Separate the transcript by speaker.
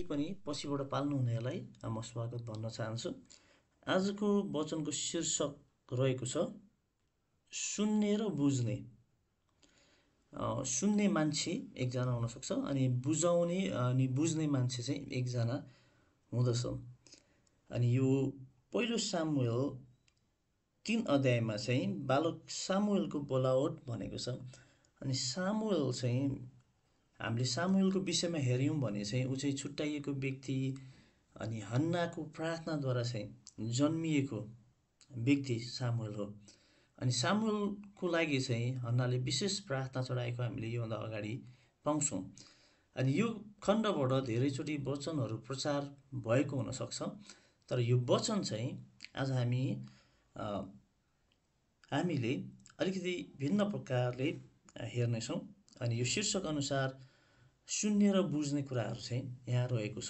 Speaker 1: पनि पछिबाट पाल्नु हुनेलाई म स्वागत भन्न चाहन्छु। आजको वचनको शीर्षक रहेको छ सुन्ने र बुझ्ने। सुन्ने मान्छे एकजना हुन सक्छ अनि बुझाउने अनि बुझ्ने मान्छे चाहिँ एकजना हुँदछ। अनि यो पहिलो सामुएल 3 अध्यायमा चाहिँ बालक सामुएलको बोलावट भनेको छ। अनि सामुएल चाहिँ हामीले सामुएलको विषयमा हेऱ्यौँ भने चाहिँ ऊ चाहिँ छुट्याइएको व्यक्ति अनि हन्नाको प्रार्थनाद्वारा चाहिँ जन्मिएको व्यक्ति सामुएल हो। अनि सामुएलको लागि चाहिँ हन्नाले विशेष प्रार्थना चढाएको हामीले योभन्दा अगाडि पाउँछौँ। अनि यो खण्डबाट धेरैचोटि वचनहरू प्रचार भएको हुनसक्छ, तर यो वचन चाहिँ आज हामीले अलिकति भिन्न प्रकारले हेर्नेछौँ। अनि यो शीर्षक अनुसार सुन्ने र बुझ्ने कुराहरू चाहिँ यहाँ रहेको छ।